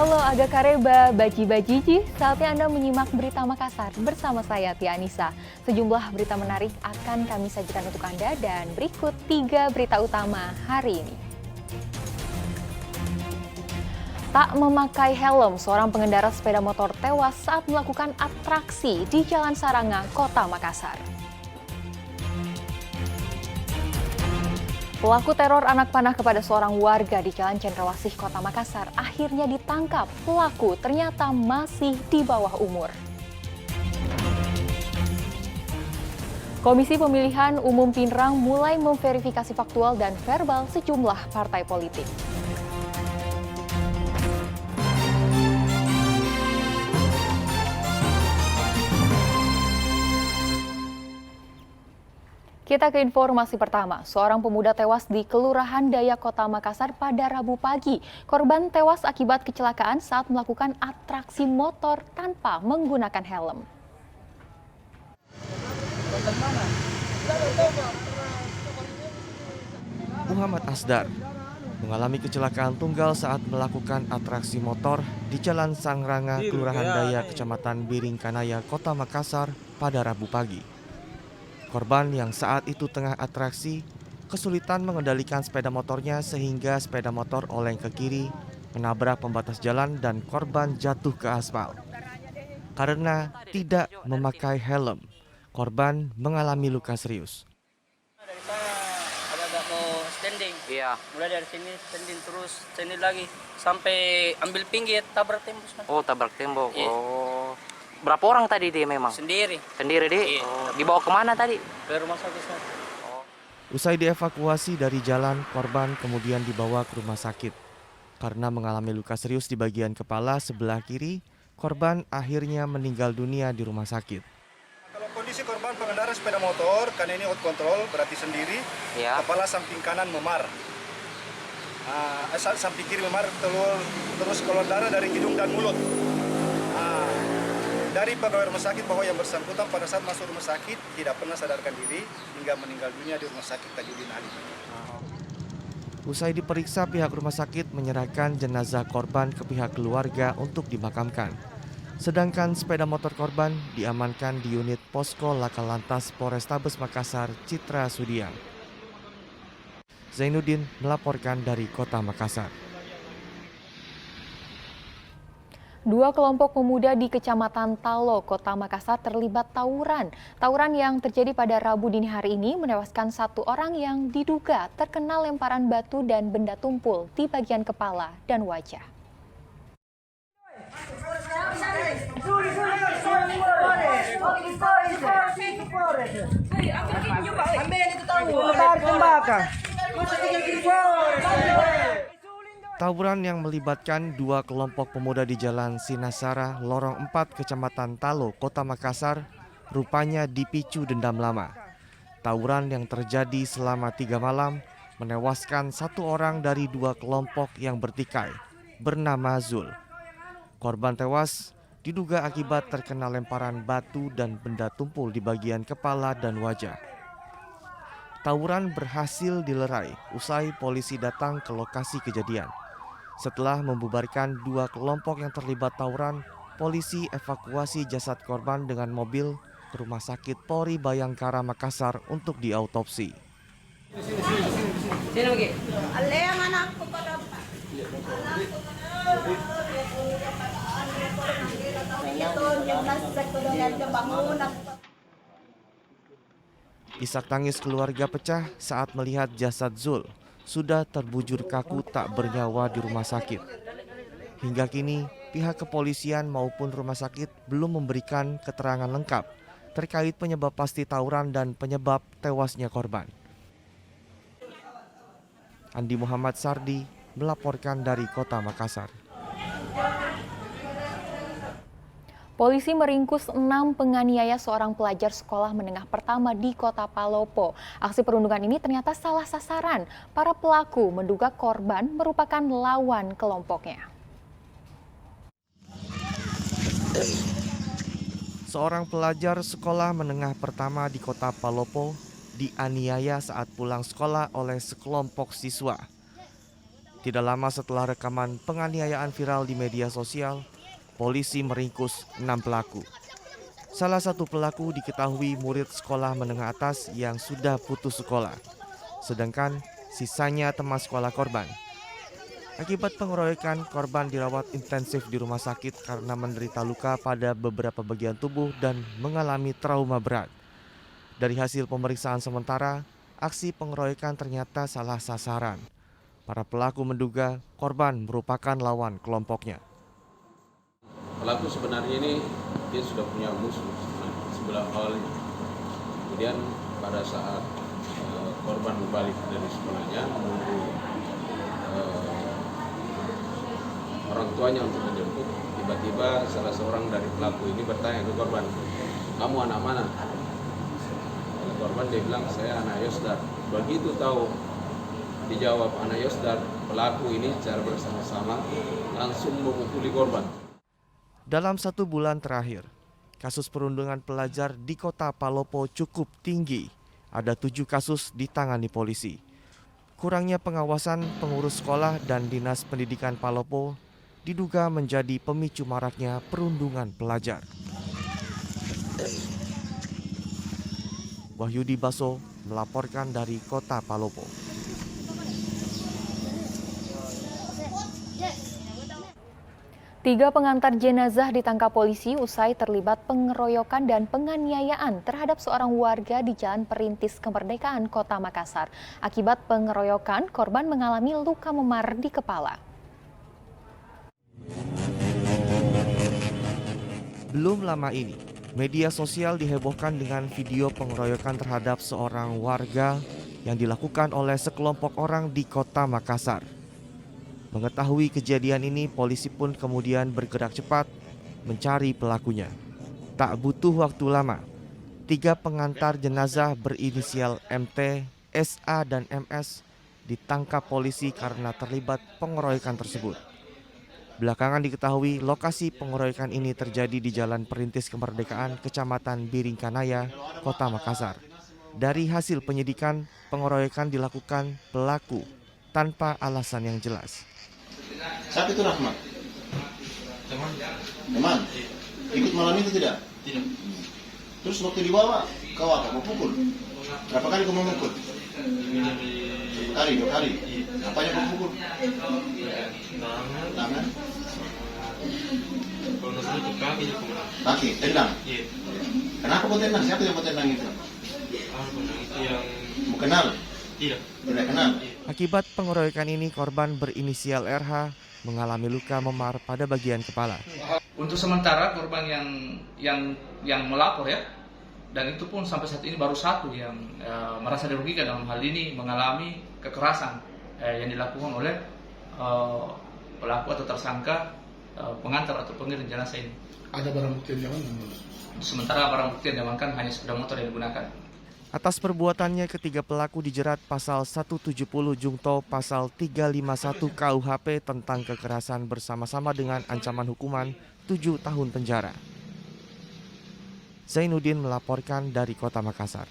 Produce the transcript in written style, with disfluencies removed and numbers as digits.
Halo Aga Kareba, Baji-Bajiji, saatnya Anda menyimak berita Makassar bersama saya Tia Anissa. Sejumlah berita menarik akan kami sajikan untuk Anda dan berikut 3 berita utama hari ini. Tak memakai helm, seorang pengendara sepeda motor tewas saat melakukan atraksi di Jalan Saranga, Kota Makassar. Pelaku teror anak panah kepada seorang warga di Jalan Cendrawasih, Kota Makassar akhirnya ditangkap. Pelaku ternyata masih di bawah umur. Komisi Pemilihan Umum Pinrang mulai memverifikasi faktual dan verbal sejumlah partai politik. Kita ke informasi pertama. Seorang pemuda tewas di Kelurahan Daya Kota Makassar pada Rabu pagi. Korban tewas akibat kecelakaan saat melakukan atraksi motor tanpa menggunakan helm. Muhammad Asdar mengalami kecelakaan tunggal saat melakukan atraksi motor di Jalan Sangranga, Kelurahan Daya, Kecamatan Biringkanaya, Kota Makassar pada Rabu pagi. Korban yang saat itu tengah atraksi kesulitan mengendalikan sepeda motornya sehingga sepeda motor oleng ke kiri, menabrak pembatas jalan dan korban jatuh ke aspal. Karena tidak memakai helm, korban mengalami luka serius. Dari sana agak mau standing. Iya. Mulai dari sini standing terus standing lagi sampai ambil pinggir tabrak tembok. Oh, tabrak tembok. Iya. Oh. Berapa orang tadi dia memang? Sendiri. Sendiri deh. Iya. Oh, dibawa kemana tadi? Ke rumah sakit sana. Usai dievakuasi dari jalan, korban kemudian dibawa ke rumah sakit. Karena mengalami luka serius di bagian kepala sebelah kiri, korban akhirnya meninggal dunia di rumah sakit. Kalau kondisi korban pengendara sepeda motor, karena ini out control, berarti sendiri, Ya. kepala samping kanan memar. Samping kiri memar, terus keluar darah dari hidung dan mulut. Dari pegawai rumah sakit bahwa yang bersangkutan pada saat masuk rumah sakit tidak pernah sadarkan diri hingga meninggal dunia di rumah sakit Tajudin Ali. Usai diperiksa, pihak rumah sakit menyerahkan jenazah korban ke pihak keluarga untuk dimakamkan. Sedangkan sepeda motor korban diamankan di unit Posko Laka Lantas Polrestabes Makassar, Citra Sudiang. Zainuddin melaporkan dari Kota Makassar. 2 kelompok pemuda di Kecamatan Talo, Kota Makassar terlibat tawuran. Tawuran yang terjadi pada Rabu dini hari ini menewaskan 1 orang yang diduga terkena lemparan batu dan benda tumpul di bagian kepala dan wajah. Tawuran yang melibatkan 2 kelompok pemuda di Jalan Sinasara, Lorong 4, Kecamatan Talo, Kota Makassar, rupanya dipicu dendam lama. Tawuran yang terjadi selama 3 malam menewaskan 1 orang dari 2 kelompok yang bertikai, bernama Zul. Korban tewas diduga akibat terkena lemparan batu dan benda tumpul di bagian kepala dan wajah. Tawuran berhasil dilerai usai polisi datang ke lokasi kejadian. Setelah membubarkan 2 kelompok yang terlibat tawuran, polisi evakuasi jasad korban dengan mobil ke Rumah Sakit Polri Bayangkara Makassar untuk diautopsi. Sini lagi. Isak tangis keluarga pecah saat melihat jasad Zul sudah terbujur kaku tak bernyawa di rumah sakit. Hingga kini, pihak kepolisian maupun rumah sakit belum memberikan keterangan lengkap terkait penyebab pasti tawuran dan penyebab tewasnya korban. Andi Muhammad Sardi melaporkan dari Kota Makassar. Polisi meringkus 6 penganiaya seorang pelajar sekolah menengah pertama di Kota Palopo. Aksi perundungan ini ternyata salah sasaran. Para pelaku menduga korban merupakan lawan kelompoknya. Seorang pelajar sekolah menengah pertama di Kota Palopo dianiaya saat pulang sekolah oleh sekelompok siswa. Tidak lama setelah rekaman penganiayaan viral di media sosial, polisi meringkus 6 pelaku. Salah satu pelaku diketahui murid sekolah menengah atas yang sudah putus sekolah, sedangkan sisanya teman sekolah korban. Akibat pengeroyokan, korban dirawat intensif di rumah sakit karena menderita luka pada beberapa bagian tubuh dan mengalami trauma berat. Dari hasil pemeriksaan sementara, aksi pengeroyokan ternyata salah sasaran. Para pelaku menduga korban merupakan lawan kelompoknya. Pelaku sebenarnya ini dia sudah punya musuh sebelah awalnya. Kemudian pada saat korban berbalik dari sekolahnya menunggu orang tuanya untuk menjemput, tiba-tiba salah seorang dari pelaku ini bertanya ke korban, "Kamu anak mana?" Oleh korban dia bilang, "Saya anak Yosdar." Begitu tahu dijawab anak Yosdar, pelaku ini secara bersama-sama langsung memukuli korban. Dalam 1 bulan terakhir, kasus perundungan pelajar di kota Palopo cukup tinggi. Ada 7 kasus ditangani polisi. Kurangnya pengawasan pengurus sekolah dan Dinas Pendidikan Palopo diduga menjadi pemicu maraknya perundungan pelajar. Wahyudi Baso melaporkan dari kota Palopo. Tiga pengantar jenazah ditangkap polisi usai terlibat pengeroyokan dan penganiayaan terhadap seorang warga di Jalan Perintis Kemerdekaan, Kota Makassar. Akibat pengeroyokan, korban mengalami luka memar di kepala. Belum lama ini, media sosial dihebohkan dengan video pengeroyokan terhadap seorang warga yang dilakukan oleh sekelompok orang di Kota Makassar. Mengetahui kejadian ini, polisi pun kemudian bergerak cepat mencari pelakunya. Tak butuh waktu lama, 3 pengantar jenazah berinisial MT, SA, dan MS ditangkap polisi karena terlibat pengeroyokan tersebut. Belakangan diketahui lokasi pengeroyokan ini terjadi di Jalan Perintis Kemerdekaan, Kecamatan Biringkanaya, Kota Makassar. Dari hasil penyidikan, pengeroyokan dilakukan pelaku tanpa alasan yang jelas. Siapa itu Rahmat? Teman? Ikut malam itu tidak? Tidak. Terus waktu dibawa, kau apa? Mau pukul? Berapa kali kau memukul? 1 kali, 2 kali? Apanya kau pukul? Tangan? Kaki, tendang? Kenapa kau tendang? Siapa yang kau tendang itu? Mau kenal? Tidak kenal. Akibat pengeroyokan ini, korban berinisial RH mengalami luka memar pada bagian kepala. Untuk sementara korban yang melapor ya, dan itu pun sampai saat ini baru 1 yang merasa dirugikan dalam hal ini mengalami kekerasan yang dilakukan oleh pelaku atau tersangka pengantar atau pengirim jenazah ini. Ada barang bukti yang diamankan? Sementara barang bukti yang diamankan hanya sepeda motor yang digunakan. Atas perbuatannya, ketiga pelaku dijerat pasal 170 Jungto pasal 351 KUHP tentang kekerasan bersama-sama dengan ancaman hukuman 7 tahun penjara. Zainuddin melaporkan dari Kota Makassar.